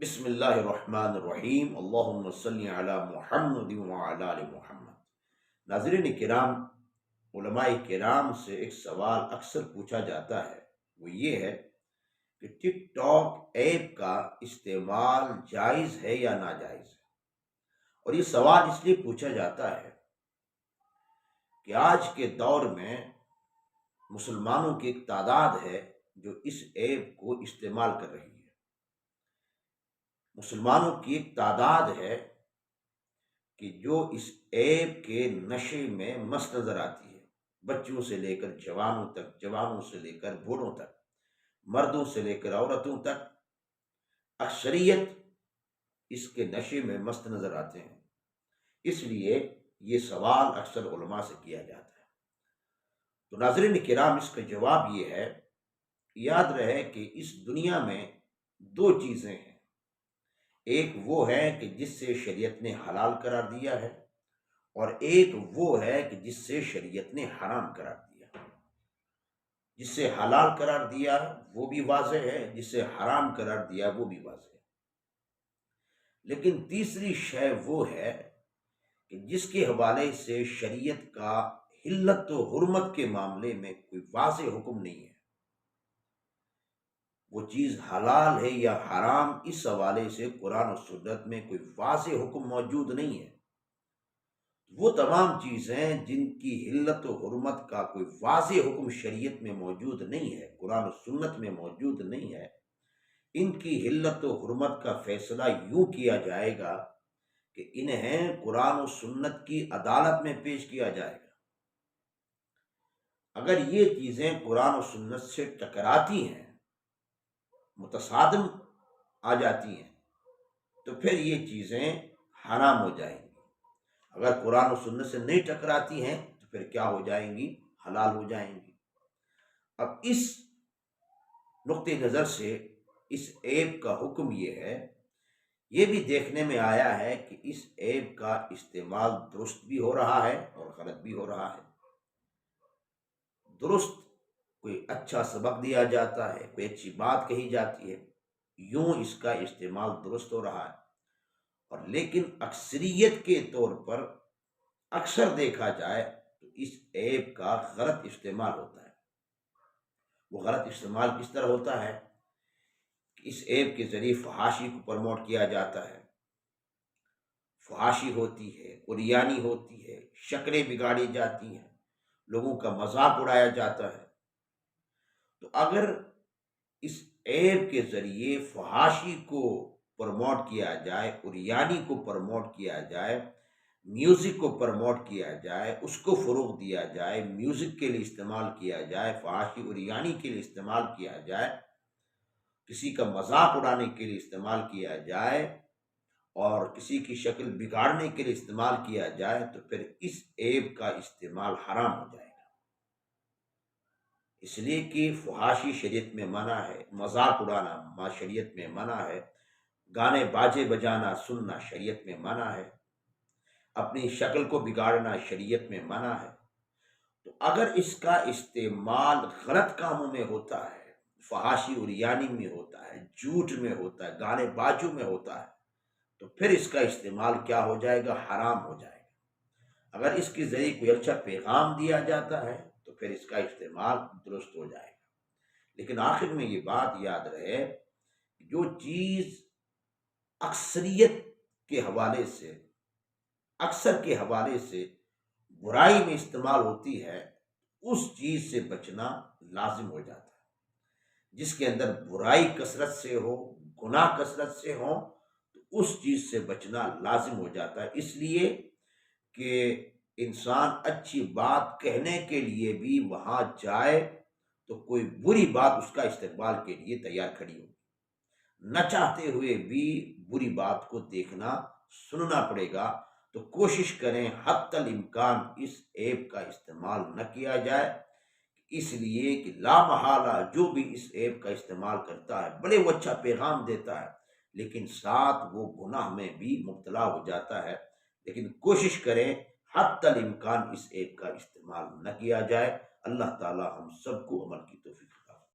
بسم اللہ الرحمن الرحیم، اللہم صلی علی محمد وعلی آل محمد۔ ناظرین کرام، علماء کرام سے ایک سوال اکثر پوچھا جاتا ہے، وہ یہ ہے کہ ٹک ٹاک ایپ کا استعمال جائز ہے یا ناجائز ہے؟ اور یہ سوال اس لیے پوچھا جاتا ہے کہ آج کے دور میں مسلمانوں کی ایک تعداد ہے جو اس ایپ کو استعمال کر رہی ہے۔ مسلمانوں کی ایک تعداد ہے کہ جو اس ایپ کے نشے میں مست نظر آتی ہے، بچوں سے لے کر جوانوں تک، جوانوں سے لے کر بوڑھوں تک، مردوں سے لے کر عورتوں تک، اکثریت اس کے نشے میں مست نظر آتے ہیں۔ اس لیے یہ سوال اکثر علماء سے کیا جاتا ہے۔ تو ناظرین کرام، اس کا جواب یہ ہے، یاد رہے کہ اس دنیا میں دو چیزیں ہیں۔ ایک وہ ہے کہ جس سے شریعت نے حلال قرار دیا ہے، اور ایک وہ ہے کہ جس سے شریعت نے حرام قرار دیا۔ جس سے حلال قرار دیا وہ بھی واضح ہے، جس سے حرام قرار دیا وہ بھی واضح ہے۔ لیکن تیسری شے وہ ہے کہ جس کے حوالے سے شریعت کا حلت و حرمت کے معاملے میں کوئی واضح حکم نہیں ہے، وہ چیز حلال ہے یا حرام، اس حوالے سے قرآن و سنت میں کوئی واضح حکم موجود نہیں ہے۔ وہ تمام چیزیں جن کی حلت و حرمت کا کوئی واضح حکم شریعت میں موجود نہیں ہے، قرآن و سنت میں موجود نہیں ہے، ان کی حلت و حرمت کا فیصلہ یوں کیا جائے گا کہ انہیں قرآن و سنت کی عدالت میں پیش کیا جائے گا۔ اگر یہ چیزیں قرآن و سنت سے ٹکراتی ہیں، متصادم آ جاتی ہیں، تو پھر یہ چیزیں حرام ہو جائیں گی۔ اگر قرآن و سنت سے نہیں ٹکراتی ہیں تو پھر کیا ہو جائیں گی؟ حلال ہو جائیں گی۔ اب اس نقطہ نظر سے اس ایپ کا حکم یہ ہے، یہ بھی دیکھنے میں آیا ہے کہ اس ایپ کا استعمال درست بھی ہو رہا ہے اور غلط بھی ہو رہا ہے۔ درست کوئی اچھا سبق دیا جاتا ہے، کوئی اچھی بات کہی جاتی ہے، یوں اس کا استعمال درست ہو رہا ہے، اور لیکن اکثریت کے طور پر اکثر دیکھا جائے تو اس ایپ کا غلط استعمال ہوتا ہے۔ وہ غلط استعمال کس طرح ہوتا ہے کہ اس ایپ کے ذریعے فحاشی کو پروموٹ کیا جاتا ہے، فحاشی ہوتی ہے، عریانی ہوتی ہے، شکلیں بگاڑی جاتی ہیں، لوگوں کا مذاق اڑایا جاتا ہے۔ تو اگر اس ایپ کے ذریعے فحاشی کو پروموٹ کیا جائے، عریانی کو پروموٹ کیا جائے، میوزک کو پروموٹ کیا جائے، اس کو فروغ دیا جائے، میوزک کے لیے استعمال کیا جائے، فحاشی عریانی کے لیے استعمال کیا جائے، کسی کا مذاق اڑانے کے لیے استعمال کیا جائے، اور کسی کی شکل بگاڑنے کے لیے استعمال کیا جائے، تو پھر اس ایپ کا استعمال حرام ہو جائے گا۔ اس لیے کہ فحاشی شریعت میں منع ہے، مذاق اڑانا شریعت میں منع ہے، گانے باجے بجانا سننا شریعت میں منع ہے، اپنی شکل کو بگاڑنا شریعت میں منع ہے۔ تو اگر اس کا استعمال غلط کاموں میں ہوتا ہے، فحاشی عریانی میں ہوتا ہے، جھوٹ میں ہوتا ہے، گانے باجوں میں ہوتا ہے، تو پھر اس کا استعمال کیا ہو جائے گا؟ حرام ہو جائے گا۔ اگر اس کے ذریعے کوئی اچھا پیغام دیا جاتا ہے تو پھر اس کا استعمال درست ہو جائے گا۔ لیکن آخر میں یہ بات یاد رہے، جو چیز اکثریت کے حوالے سے، اکثر کے حوالے سے برائی میں استعمال ہوتی ہے، اس چیز سے بچنا لازم ہو جاتا ہے۔ جس کے اندر برائی کثرت سے ہو، گناہ کثرت سے ہو، تو اس چیز سے بچنا لازم ہو جاتا ہے، اس لیے کہ انسان اچھی بات کہنے کے لیے بھی وہاں جائے تو کوئی بری بات اس کا استقبال کے لیے تیار کھڑی ہو، نہ چاہتے ہوئے بھی بری بات کو دیکھنا سننا پڑے گا۔ تو کوشش کریں حتی الامکان اس ایپ کا استعمال نہ کیا جائے، اس لیے کہ لا محالہ جو بھی اس ایپ کا استعمال کرتا ہے، بڑے وہ اچھا پیغام دیتا ہے، لیکن ساتھ وہ گناہ میں بھی مبتلا ہو جاتا ہے۔ لیکن کوشش کریں حتی الامکان اس ایپ کا استعمال نہ کیا جائے۔ اللہ تعالی ہم سب کو عمل کی توفیق